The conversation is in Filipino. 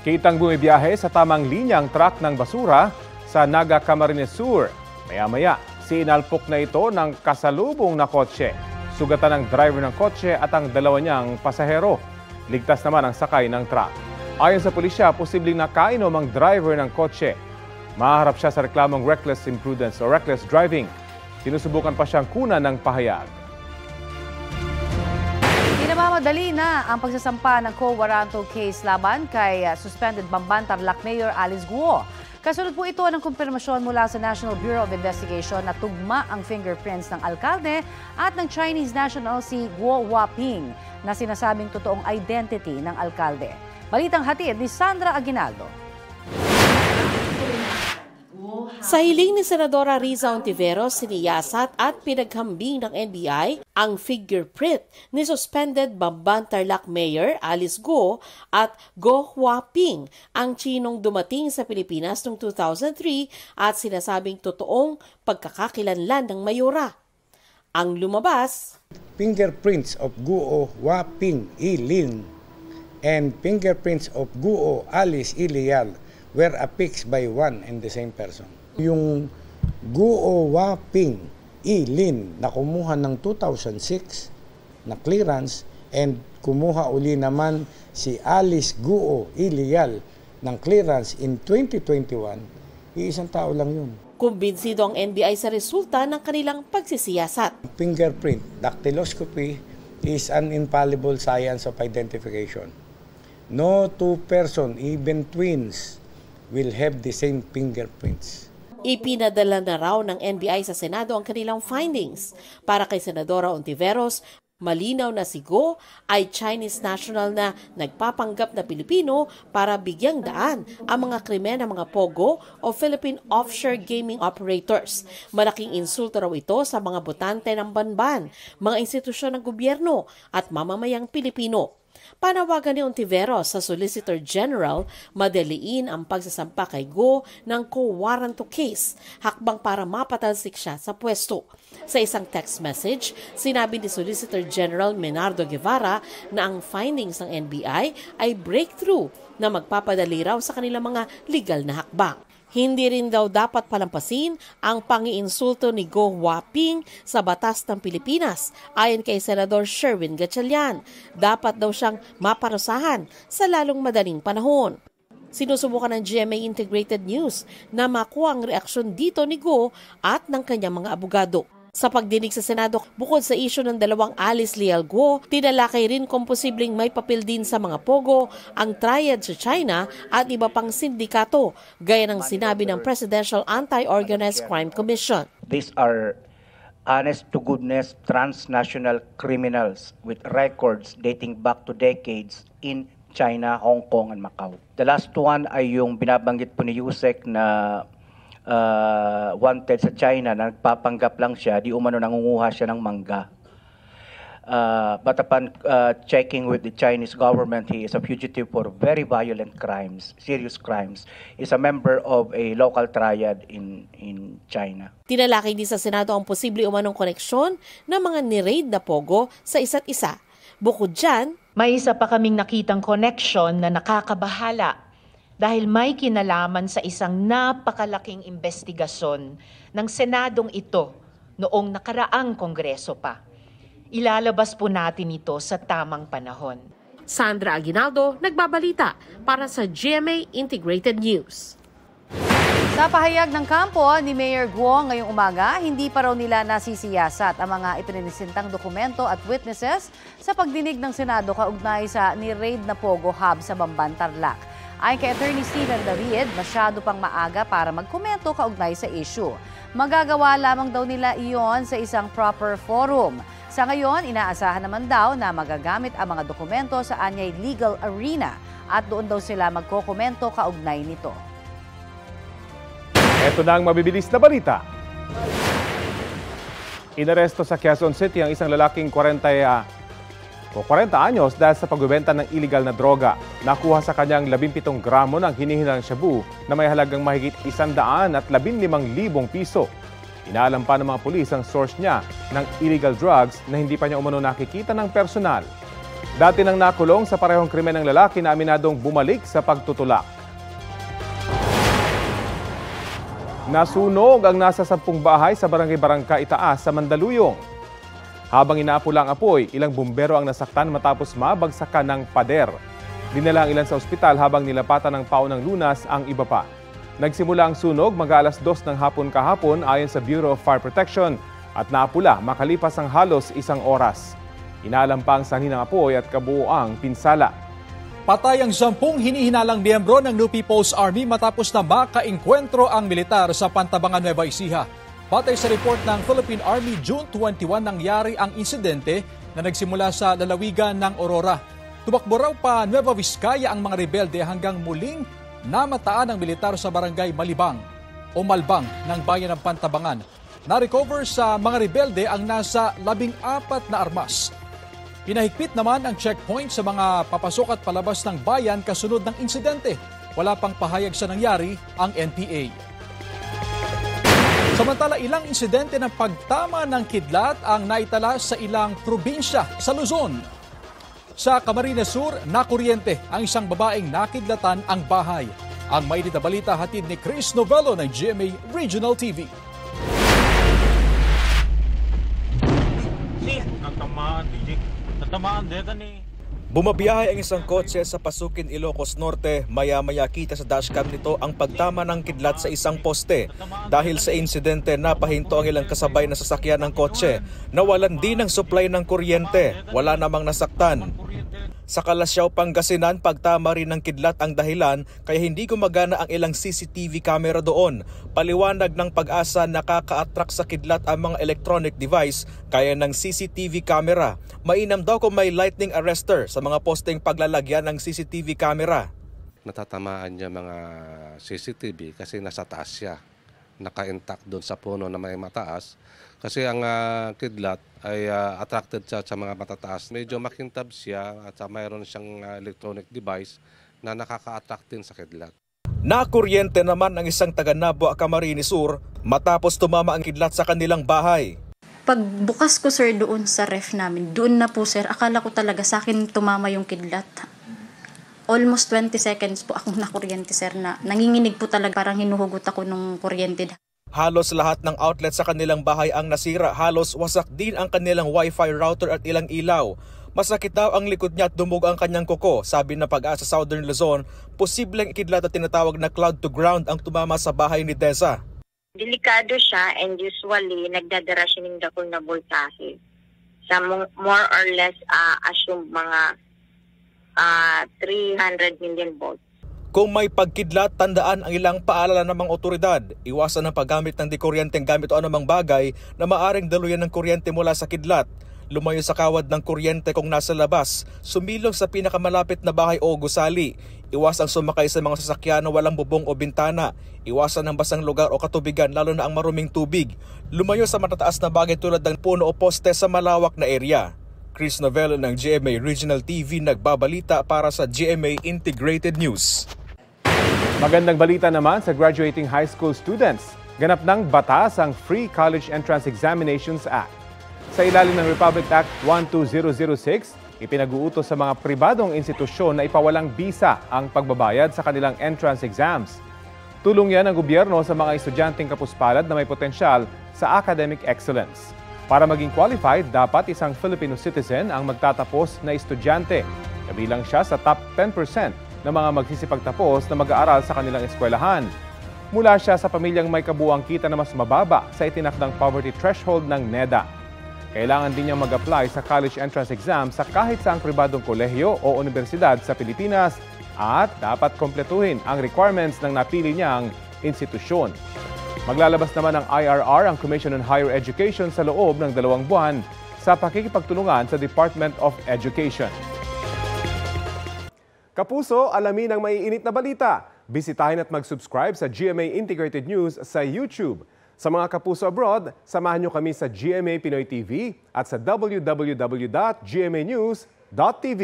Kitang bumibiyahe sa tamang linyang truck ng basura sa Naga Camarines Sur. Maya-maya, sinalpok na ito ng kasalubong na kotse. Sugatan ng driver ng kotse at ang dalawa niyang pasahero. Ligtas naman ang sakay ng truck. Ayon sa pulisya, posibleng nakainom ang driver ng kotse. Maharap siya sa reklamong reckless imprudence o reckless driving. Sinusubukan pa siyang kunan ng pahayag. Pinamamadali na ang pagsasampa ng quo warranto case laban kay suspended Bamban Tarlac Mayor Alice Guo. Kasunod po ito ng kumpirmasyon mula sa National Bureau of Investigation na tugma ang fingerprints ng alkalde at ng Chinese national si Guo Huaping na sinasabing totoong identity ng alkalde. Balitang hatid ni Sandra Aguinaldo. Sa hiling ni Senadora Riza Ontiveros, siniyasat at pinaghambing ng NBI ang fingerprint ni suspended Bamban Tarlac Mayor Alice Guo at Guo Huaping, ang Chinong dumating sa Pilipinas noong 2003 at sinasabing totoong pagkakakilanlan ng mayora. Ang lumabas, fingerprints of Guo Huaping Ilin and fingerprints of Guo Alice Ilial were affixed by one and the same person. Yung Guo Huaping Ilin na kumuha ng 2006 na clearance and kumuha uli naman si Alice Guo Ilial ng clearance in 2021, iisang tao lang yun. Kumbinsido ang NBI sa resulta ng kanilang pagsisiyasat. Fingerprint, dactyloscopy is an infallible science of identification. No two person, even twins, will have the same fingerprints. Ipinadala na raw ng NBI sa Senado ang kanilang findings. Para kay Senadora Ontiveros, malinaw na si Guo ay Chinese national na nagpapanggap na Pilipino para bigyang daan ang mga krimen ng mga POGO o Philippine Offshore Gaming Operators. Malaking insulto raw ito sa mga botante ng banban, mga institusyon ng gobyerno at mamamayang Pilipino. Panawagan ni Ontiveros sa Solicitor General, madaliin ang pagsasampa kay Guo ng quo warranto case, hakbang para mapatalsik siya sa pwesto. Sa isang text message, sinabi ni Solicitor General Menardo Guevara na ang findings ng NBI ay breakthrough na magpapadali raw sa kanilang mga legal na hakbang. Hindi rin daw dapat palampasin ang pangiinsulto ni Guo Huaping sa batas ng Pilipinas. Ayon kay Senador Sherwin Gatchalian, dapat daw siyang maparusahan sa lalong madaling panahon. Sinusubukan ng GMA Integrated News na makuha ang reaksyon dito ni Guo at ng kanyang mga abogado. Sa pagdinig sa Senado, bukod sa isyu ng dalawang Alice Leal Guo, tinalakay rin kung posibleng may papel din sa mga POGO ang triad sa China at iba pang sindikato, gaya ng sinabi ng Presidential Anti-Organized Crime Commission. These are honest-to-goodness transnational criminals with records dating back to decades in China, Hong Kong, and Macau. The last one ay yung binabanggit po ni Yusek na wanted sa China na nagpapanggap lang siya, di umano nangunguha siya ng mangga. But upon checking with the Chinese government, he is a fugitive for very violent crimes, serious crimes. He's a member of a local triad in China. Tinalakay din sa Senado ang posible umanong koneksyon ng mga ni-raid na POGO sa isa't isa. Bukod dyan, may isa pa kaming nakitang connection na nakakabahala dahil may kinalaman sa isang napakalaking investigasyon ng Senadong ito noong nakaraang Kongreso pa. Ilalabas po natin ito sa tamang panahon. Sandra Aguinaldo, nagbabalita para sa GMA Integrated News. Sa pahayag ng kampo ni Mayor Guo ngayong umaga, hindi pa raw nila nasisiyasat ang mga ipininisintang dokumento at witnesses sa pagdinig ng Senado kaugnay sa ni-raid na POGO hub sa Bamban, Tarlac. Ayon kay Attorney Steven David, masyado pang maaga para magkomento kaugnay sa issue. Magagawa lamang daw nila iyon sa isang proper forum. Sa ngayon, inaasahan naman daw na magagamit ang mga dokumento sa anyay legal arena at doon daw sila magkokomento kaugnay nito. Ito na ang mabibilis na balita. Inaresto sa Quezon City ang isang lalaking 40 anyos dahil sa pagbebenta ng illegal na droga. Nakuha sa kanyang 17 gramo ng hinihinang shabu na may halagang mahigit 115,000 piso. Inaalam pa ng mga pulis ang source niya ng illegal drugs na hindi pa niya umano nakikita ng personal. Dati nang nakulong sa parehong krimen ng lalaki na aminadong bumalik sa pagtutulak. Nasunog ang nasa 10 bahay sa Barangay Barangka Itaas sa Mandaluyong. Habang inaapula ang apoy, ilang bumbero ang nasaktan matapos mabagsakan ng pader. Dinala ang ilan sa ospital habang nilapatan ng paunang lunas ang iba pa. Nagsimula ang sunog mag-alas 2 ng hapon kahapon ayon sa Bureau of Fire Protection at naapula makalipas ang halos 1 oras. Inaalam pa ang sanhi ng apoy at kabuuang pinsala. Patay ang 10 hinihinalang miyembro ng New People's Army matapos na makaengkwentro ang militar sa Pantabangan, Nueva Ecija. Batay sa report ng Philippine Army, June 21 nangyari ang insidente na nagsimula sa lalawigan ng Aurora. Tumakbo raw pa Nueva Vizcaya ang mga rebelde hanggang muling namataan ng militar sa barangay Malibang o Malbang ng bayan ng Pantabangan. Na-recover sa mga rebelde ang nasa 14 na armas. Pinahigpit naman ang checkpoint sa mga papasok at palabas ng bayan kasunod ng insidente. Wala pang pahayag sa nangyari ang NPA. Samantala, ilang insidente ng pagtama ng kidlat ang naitala sa ilang probinsya sa Luzon. Sa Camarines Sur, nakuryente ang isang babaeng nakidlatan ang bahay. Ang mainit na balita hatid ni Chris Novello ng GMA Regional TV. Bumabiyahe ang isang kotse sa Pasukin, Ilocos Norte. Maya-maya kita sa dashcam nito ang pagtama ng kidlat sa isang poste. Dahil sa insidente, napahinto ang ilang kasabay na sasakyan ng kotse. Nawalan din ng supply ng kuryente. Wala namang nasaktan. Sa Kalasyaw, Pangasinan, pagtama rin ng kidlat ang dahilan kaya hindi gumagana ang ilang CCTV camera doon. Paliwanag ng Pag-asa, nakaka-attract sa kidlat ang mga electronic device kaya ng CCTV camera. Mainam daw kung may lightning arrestor sa mga posteng paglalagyan ng CCTV camera. Natatamaan niya mga CCTV kasi nasa taas siya. Naka-intact doon sa puno na may mataas. Kasi ang kidlat ay attracted siya sa mga matataas. Medyo makintab siya at mayroon siyang electronic device na nakaka-attract din sa kidlat. Nakuryente naman ang isang taga-Nabo, Camarines Sur matapos tumama ang kidlat sa kanilang bahay. Pagbukas ko, sir, doon sa ref namin, doon na po, sir, akala ko talaga sa akin tumama yung kidlat. Almost 20 seconds po akong nakuryente, sir, na nanginginig po talaga, parang hinuhugot ako ng kuryente. Halos lahat ng outlet sa kanilang bahay ang nasira. Halos wasak din ang kanilang wifi router at ilang ilaw. Masakit daw ang likod niya at dumug ang kanyang kuko. Sabi ng Pag-asa Southern Luzon, posibleng kidlat at tinatawag na cloud to ground ang tumama sa bahay ni Deza. Delikado siya and usually nagdadara siya ng dakol na voltahe. Sa more or less assume mga 300 million volts. Kung may pagkidlat, tandaan ang ilang paalala ng mga otoridad. Iwasan ang paggamit ng dikuryenteng gamit o anumang bagay na maaring daluyan ng kuryente mula sa kidlat. Lumayo sa kawad ng kuryente kung nasa labas. Sumilong sa pinakamalapit na bahay o gusali. Iwasang sumakay sa mga sasakyan na walang bubong o bintana. Iwasan ang basang lugar o katubigan lalo na ang maruming tubig. Lumayo sa matataas na bagay tulad ng puno o poste sa malawak na area. Chris Novello ng GMA Regional TV nagbabalita para sa GMA Integrated News. Magandang balita naman sa graduating high school students. Ganap ng batas ang Free College Entrance Examinations Act. Sa ilalim ng Republic Act 12006, ipinag-uutos sa mga pribadong institusyon na ipawalang bisa ang pagbabayad sa kanilang entrance exams. Tulong yan ng gobyerno sa mga estudyanteng kapuspalad na may potensyal sa academic excellence. Para maging qualified, dapat isang Filipino citizen ang magtatapos na estudyante. Kabilang siya sa top 10% ng mga magsisipagtapos na mag-aaral sa kanilang eskwelahan. Mula siya sa pamilyang may kabuuang kita na mas mababa sa itinakdang poverty threshold ng NEDA. Kailangan din niyang mag-apply sa college entrance exam sa kahit saang pribadong kolehiyo o universidad sa Pilipinas at dapat kompletuhin ang requirements ng napili niyang institusyon. Maglalabas naman ng IRR ang Commission on Higher Education sa loob ng 2 buwan sa pakikipagtulungan sa Department of Education. Kapuso, alamin ang maiinit na balita. Bisitahin at mag-subscribe sa GMA Integrated News sa YouTube. Sa mga kapuso abroad, samahan niyo kami sa GMA Pinoy TV at sa www.gmanews.tv.